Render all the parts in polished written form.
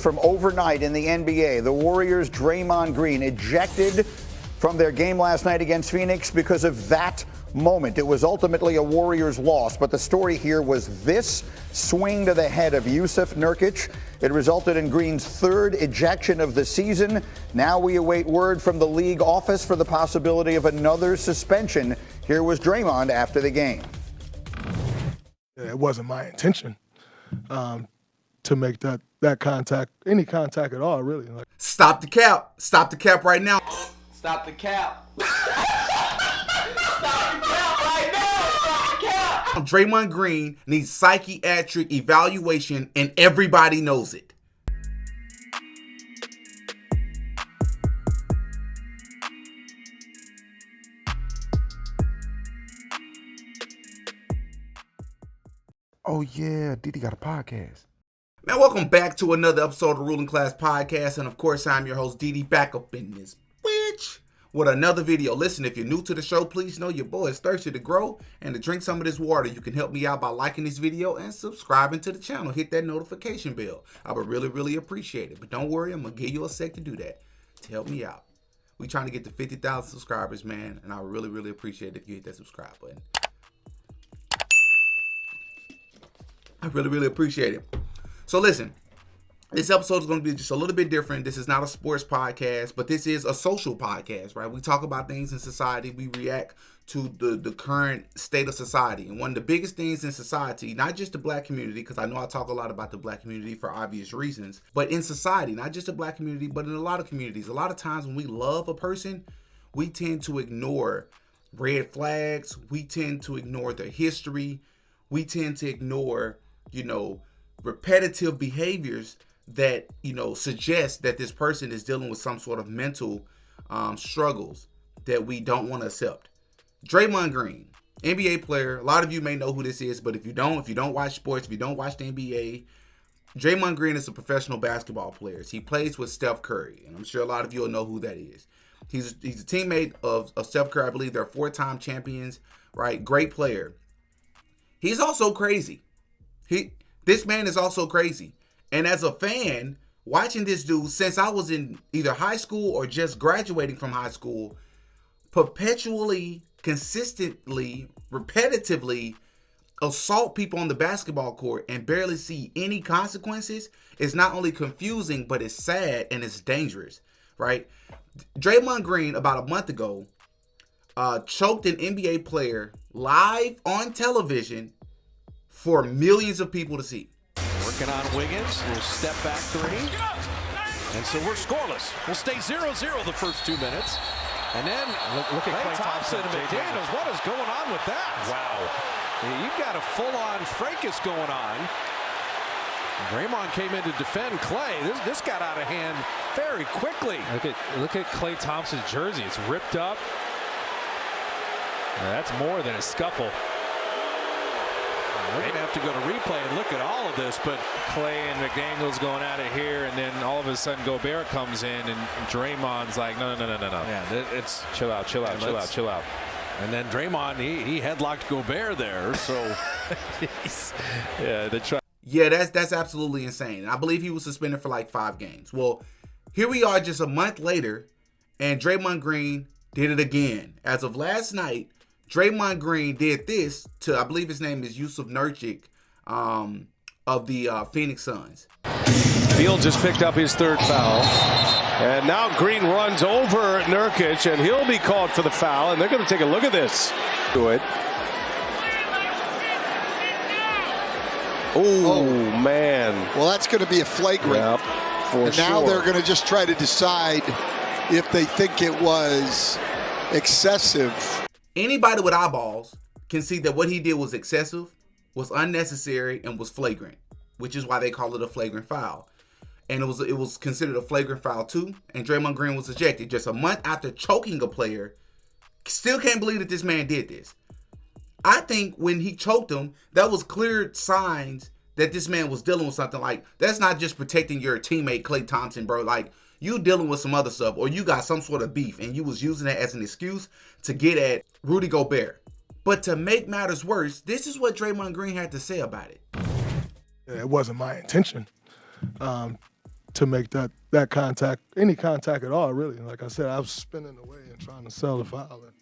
from overnight in the NBA. The Warriors' Draymond Green ejected from their game last night against Phoenix because of that moment. It was ultimately a Warriors loss, but the story here was this swing to the head of Jusuf Nurkic. It resulted in Green's third ejection of the season. Now we await word from the league office for the possibility of another suspension. Here was Draymond after the game. It wasn't my intention to make that contact, any contact at all, really. Stop the cap. Stop the cap right now. Stop the cap. Stop the cap right now. Stop the cap. Draymond Green needs psychiatric evaluation, and everybody knows it. Oh yeah, Didi got a podcast. Man, welcome back to another episode of the Ruling Class Podcast. And of course, I'm your host, Didi, back up in this bitch with another video. Listen, if you're new to the show, please know your boy is thirsty to grow and to drink some of this water. You can help me out by liking this video and subscribing to the channel. Hit that notification bell. I would really, really appreciate it. But don't worry, I'm going to give you a sec to do that to help me out. We're trying to get to 50,000 subscribers, man. And I would really, really appreciate it if you hit that subscribe button. I really, really appreciate it. So listen, this episode is going to be just a little bit different. This is not a sports podcast, but this is a social podcast, right? We talk about things in society. We react to the current state of society. And one of the biggest things in society, not just the black community, because I know I talk a lot about the black community for obvious reasons, but in society, not just the black community, but in a lot of communities, a lot of times when we love a person, we tend to ignore red flags. We tend to ignore their history. We tend to ignore repetitive behaviors that, suggest that this person is dealing with some sort of mental struggles that we don't want to accept. Draymond Green, NBA player. A lot of you may know who this is, but if you don't watch sports, if you don't watch the NBA, Draymond Green is a professional basketball player. He plays with Steph Curry, and I'm sure a lot of you will know who that is. He's a teammate of Steph Curry. I believe they're 4-time champions, right? Great player. He's also crazy. This man is also crazy. And as a fan, watching this dude since I was in either high school or just graduating from high school, perpetually, consistently, repetitively assault people on the basketball court and barely see any consequences is not only confusing, but it's sad and it's dangerous, right? Draymond Green, about a month ago, choked an NBA player live on television for millions of people to see. Working on Wiggins, little step back three. And so we're scoreless. We'll stay 0-0 the first 2 minutes. And then look at Klay Thompson and McDaniels. What is going on with that? Wow. You've got a full-on fracas going on. Draymond came in to defend Klay. This got out of hand very quickly. Look at Klay Thompson's jersey. It's ripped up. That's more than a scuffle. We're going to have to go to replay and look at all of this, but Klay and McDaniels going at it here, and then all of a sudden Gobert comes in, and Draymond's like, no. Yeah, it's chill out. And then Draymond, he headlocked Gobert there, so Yeah, that's absolutely insane. I believe he was suspended for like 5 games. Well, here we are just a month later, and Draymond Green did it again. As of last night, Draymond Green did this to, I believe his name is Jusuf Nurkic, of the Phoenix Suns. Fields has picked up his 3rd foul. And now Green runs over Nurkic, and he'll be called for the foul, and they're going to take a look at this. Do it. Oh, man. Well, that's going to be a flagrant. Yep, and now they're going to just try to decide if they think it was excessive. Anybody with eyeballs can see that what he did was excessive, was unnecessary, and was flagrant, which is why they call it a flagrant foul. And it was considered a flagrant foul too, and Draymond Green was ejected just a month after choking a player. Still can't believe that this man did this. I think when he choked him, that was clear signs that this man was dealing with something. Like, that's not just protecting your teammate Klay Thompson, bro. Like, you dealing with some other stuff, or you got some sort of beef, and you was using that as an excuse to get at Rudy Gobert. But to make matters worse, this is what Draymond Green had to say about it. It wasn't my intention to make that contact, any contact at all, really. Like I said, I was spinning away and trying to sell the foul. And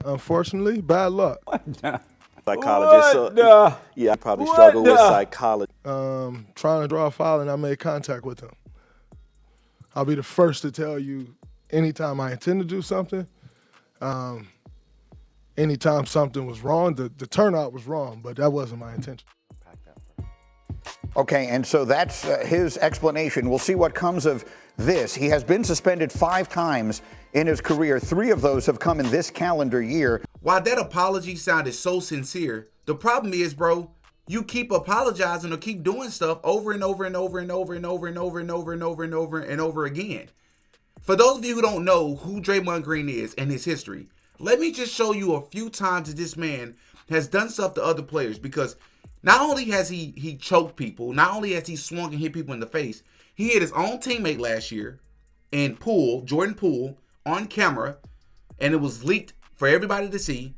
unfortunately, bad luck. Psychologist. So, yeah, I probably struggle with psychology. Trying to draw a foul and I made contact with him. I'll be the first to tell you anytime I intend to do something, anytime something was wrong, the turnout was wrong, but that wasn't my intention. Okay, and so that's his explanation. We'll see what comes of this. He has been suspended 5 times in his career. 3 of those have come in this calendar year. While that apology sounded so sincere, the problem is, bro, you keep apologizing or keep doing stuff over and over and over and over and over and over and over and over and over and over again. For those of you who don't know who Draymond Green is and his history, let me just show you a few times that this man has done stuff to other players, because not only has he choked people, not only has he swung and hit people in the face, he hit his own teammate last year and Jordan Poole, on camera, and it was leaked for everybody to see.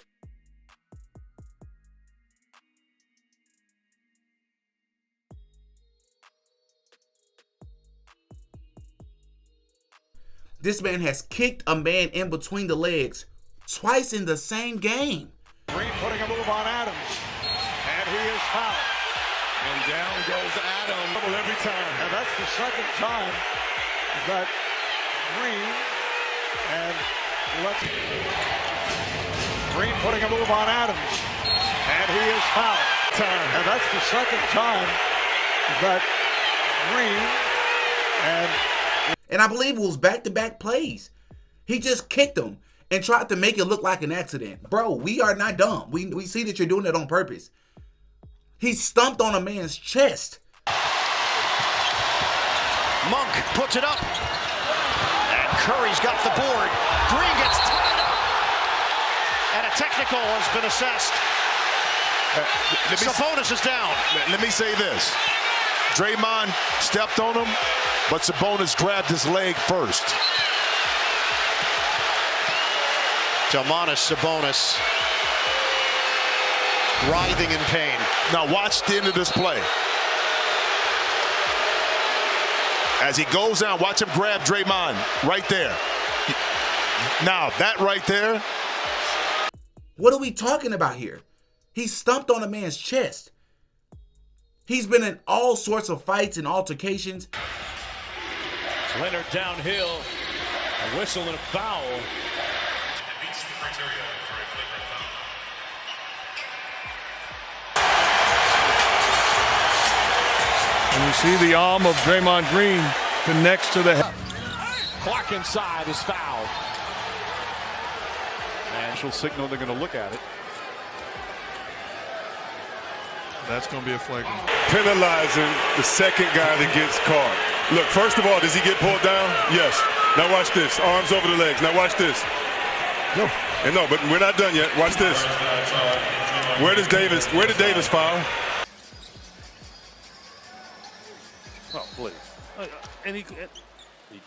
This man has kicked a man in between the legs twice in the same game. Green putting a move on Adams, and he is fouled. And down goes Adams. Double every time. And that's the second time that Green Green putting a move on Adams, and he is fouled. And that's the second time that Green and I believe it was back-to-back plays. He just kicked him and tried to make it look like an accident. Bro, we are not dumb. We see that you're doing that on purpose. He stomped on a man's chest. Monk puts it up. And Curry's got the board. Green gets tied up. And a technical has been assessed. Sabonis is down. Let me say this. Draymond stepped on him, but Sabonis grabbed his leg first. Sabonis writhing in pain. Now watch the end of this play. As he goes down, watch him grab Draymond right there. Now that right there. What are we talking about here? He stomped on a man's chest. He's been in all sorts of fights and altercations. Leonard downhill, a whistle and a foul. And you see the arm of Draymond Green connects to the head. Clock inside is fouled. And she'll signal they're going to look at it. That's going to be a flagrant. Penalizing the second guy that gets caught. Look, first of all, does he get pulled down? Yes. Now watch this. Arms over the legs. Now watch this. No. And no, but we're not done yet. Watch this. Where did Davis foul? Oh, please. And he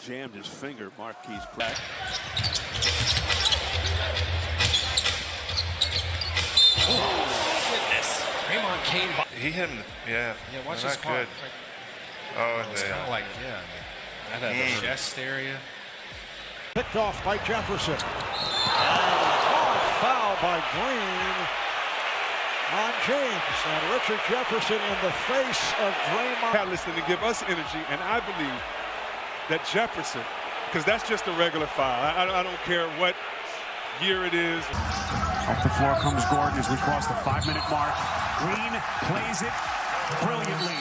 jammed his finger, Marquise back. Goodness. Draymond came by. He hit him. Yeah. Yeah, watch his car. Oh, it's kind of like, that had the chest area. picked off by Jefferson. And hard foul by Green on James. And Richard Jefferson in the face of Draymond. Catalyst to give us energy, and I believe that Jefferson, because that's just a regular foul. I don't care what year it is. Up the floor comes Gordon as we cross the 5-minute mark. Green plays it brilliantly.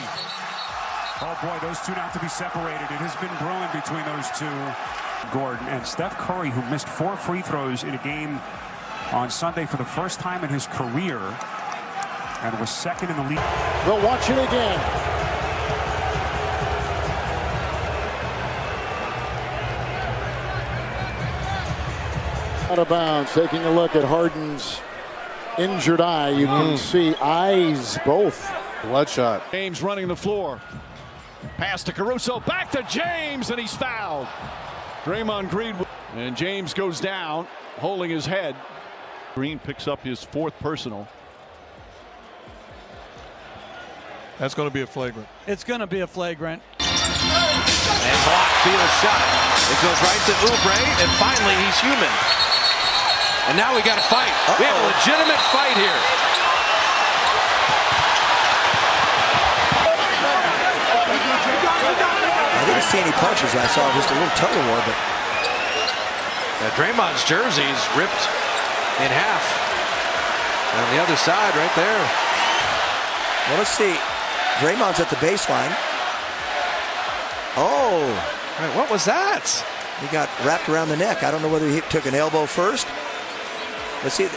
Oh boy, those two not to be separated. It has been brewing between those two. Gordon and Steph Curry, who missed 4 free throws in a game on Sunday for the first time in his career and was second in the league. We'll watch it again. Out of bounds, taking a look at Harden's injured eye. You can see eyes both. Bloodshot. James running the floor. Pass to Caruso, back to James, and he's fouled. Draymond Green, and James goes down, holding his head. Green picks up his 4th personal. That's going to be a flagrant. It's going to be a flagrant. steal shot. It goes right to Oubre, and finally he's human. And now we got a fight. We have a legitimate fight here. I didn't see any punches. I saw just a little tug of war, but Draymond's jersey's ripped in half. On the other side, right there. Well, let's see. Draymond's at the baseline. Oh. Right, what was that? He got wrapped around the neck. I don't know whether he took an elbow first. Let's see.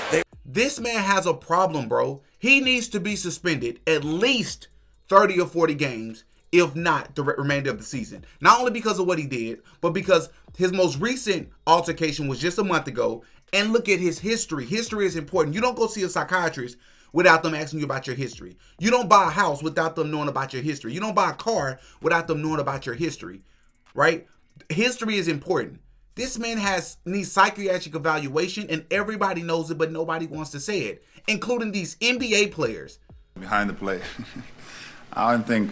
This man has a problem, bro. He needs to be suspended at least 30 or 40 games, if not the remainder of the season. Not only because of what he did, but because his most recent altercation was just a month ago. And look at his history. History is important. You don't go see a psychiatrist without them asking you about your history. You don't buy a house without them knowing about your history. You don't buy a car without them knowing about your history, right? History is important. This man needs psychiatric evaluation, and everybody knows it, but nobody wants to say it, including these NBA players. Behind the play. I don't think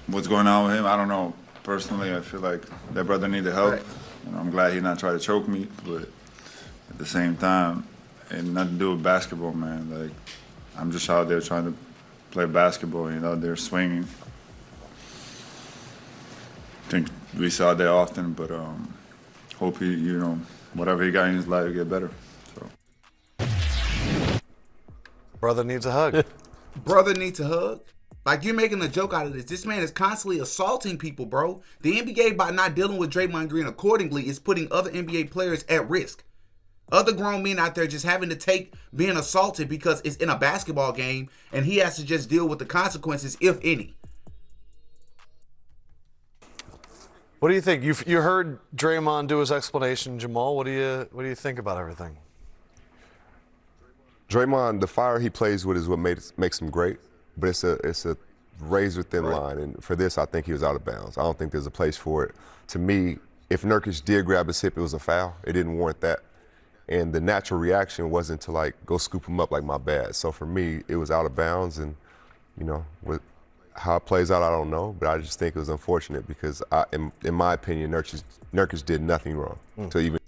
what's going on with him, I don't know. Personally, I feel like that brother needed help. Right. You know, I'm glad he not trying to choke me, but at the same time, it had nothing to do with basketball, man. Like, I'm just out there trying to play basketball, you know, they're swinging. I think we saw that often, but hope he, you know, whatever he got in his life, get better. So. Brother needs a hug. Brother needs a hug? Like, you're making a joke out of this. This man is constantly assaulting people, bro. The NBA, by not dealing with Draymond Green accordingly, is putting other NBA players at risk. Other grown men out there just having to take being assaulted because it's in a basketball game, and he has to just deal with the consequences, if any. What do you think? You heard Draymond do his explanation, Jamal. What do you think about everything? Draymond, the fire he plays with is what makes him great, but it's a razor thin line, and for this, I think he was out of bounds. I don't think there's a place for it. To me, if Nurkic did grab his hip, it was a foul. It didn't warrant that, and the natural reaction wasn't to like go scoop him up like my bad. So for me, it was out of bounds, and you know, how it plays out, I don't know, but I just think it was unfortunate because, in my opinion, Nurkic did nothing wrong to even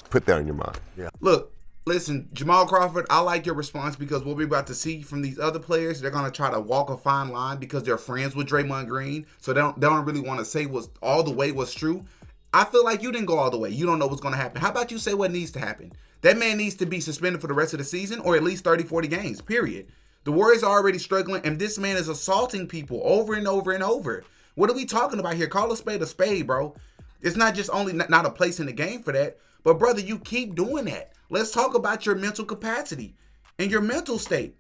put that in your mind. Yeah. Look, listen, Jamal Crawford, I like your response because what we're about to see from these other players, they're going to try to walk a fine line because they're friends with Draymond Green, so they don't really want to say what's all the way what's true. I feel like you didn't go all the way. You don't know what's going to happen. How about you say what needs to happen? That man needs to be suspended for the rest of the season or at least 30, 40 games, period. The Warriors are already struggling, and this man is assaulting people over and over and over. What are we talking about here? Call a spade, bro. It's not just only not a place in the game for that, but, brother, you keep doing that. Let's talk about your mental capacity and your mental state.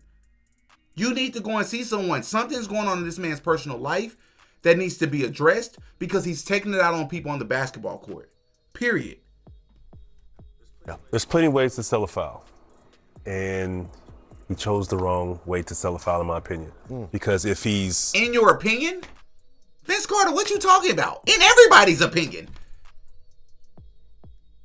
You need to go and see someone. Something's going on in this man's personal life that needs to be addressed because he's taking it out on people on the basketball court, period. Yeah. There's plenty of ways to sell a foul, and he chose the wrong way to sell a foul, in my opinion. Because if he's... In your opinion? Vince Carter, what you talking about? In everybody's opinion.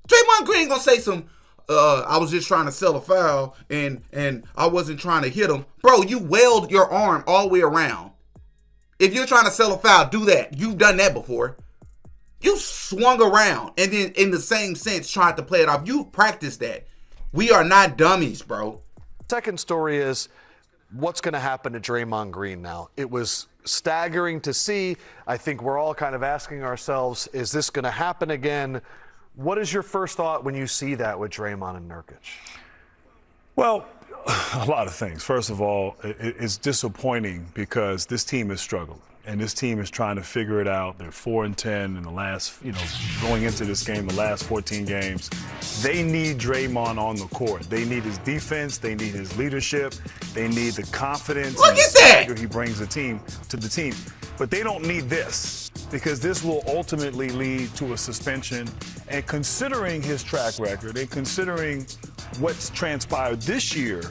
Draymond Green gonna say some, I was just trying to sell a foul and I wasn't trying to hit him. Bro, you weld your arm all the way around. If you're trying to sell a foul, do that. You've done that before. You swung around and then in the same sense tried to play it off. You practiced that. We are not dummies, bro. Second story is what's going to happen to Draymond Green now. It was staggering to see. I think we're all kind of asking ourselves, is this going to happen again? What is your first thought when you see that with Draymond and Nurkic? Well, a lot of things. First of all, it's disappointing because this team has struggled. And this team is trying to figure it out. They're 4-10 in the last, going into this game, the last 14 games. They need Draymond on the court. They need his defense. They need his leadership. They need the confidence and the swagger he brings to the team. But they don't need this because this will ultimately lead to a suspension. And considering his track record and considering what's transpired this year,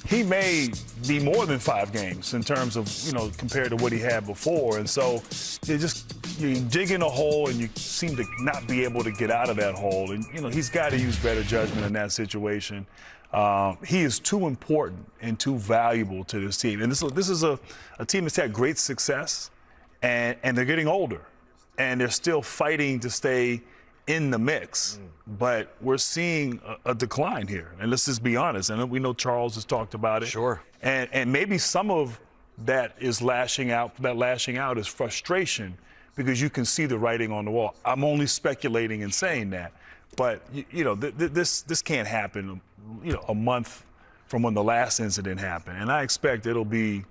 he may be more than 5 games in terms of, compared to what he had before. And so you dig in a hole and you seem to not be able to get out of that hole. And, he's got to use better judgment in that situation. He is too important and too valuable to this team. And this is a team that's had great success. and they're getting older, and they're still fighting to stay in the mix. But we're seeing a decline here, and let's just be honest. And we know Charles has talked about it. Sure. And maybe some of that is lashing out. That lashing out is frustration because you can see the writing on the wall. I'm only speculating and saying that, but this can't happen. A month from when the last incident happened, and I expect it'll be,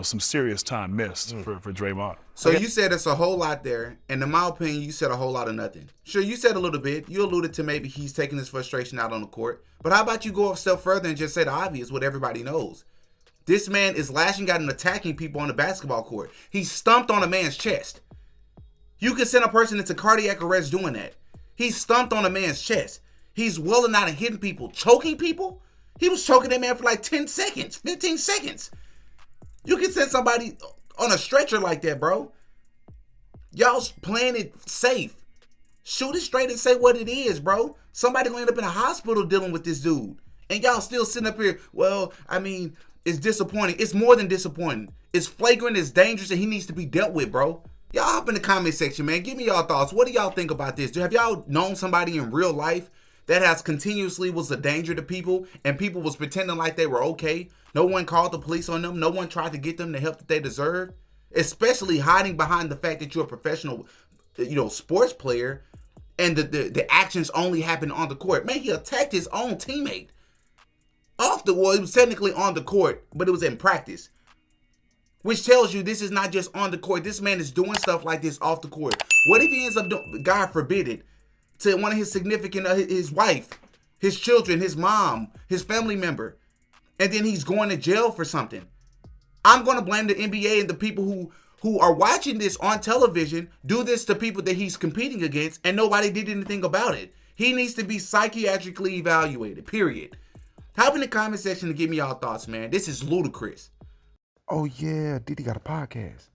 some serious time missed for Draymond. So you said it's a whole lot there, and in my opinion, you said a whole lot of nothing. Sure, you said a little bit. You alluded to maybe he's taking his frustration out on the court. But how about you go a step further and just say the obvious, what everybody knows? This man is lashing out and attacking people on the basketball court. He stomped on a man's chest. You can send a person into cardiac arrest doing that. He stomped on a man's chest. He's welling out and hitting people, choking people. He was choking that man for like 10 seconds, 15 seconds. You can send somebody on a stretcher like that, bro. Y'all's playing it safe. Shoot it straight and say what it is, bro. Somebody gonna end up in a hospital dealing with this dude. And y'all still sitting up here, well, I mean, it's disappointing. It's more than disappointing. It's flagrant, it's dangerous, and he needs to be dealt with, bro. Y'all hop in the comment section, man. Give me y'all thoughts. What do y'all think about this? Have y'all known somebody in real life that has continuously was a danger to people and people was pretending like they were okay? No one called the police on them. No one tried to get them the help that they deserved. Especially hiding behind the fact that you're a professional, sports player and the actions only happen on the court. Man, he attacked his own teammate. It was technically on the court, but it was in practice. Which tells you this is not just on the court. This man is doing stuff like this off the court. What if he ends up doing, God forbid it, to one of his significant, his wife, his children, his mom, his family member, and then he's going to jail for something? I'm going to blame the NBA and the people who are watching this on television do this to people that he's competing against, and nobody did anything about it. He needs to be psychiatrically evaluated, period. Hop in the comment section to give me y'all thoughts, man. This is ludicrous. Oh, yeah, Diddy got a podcast.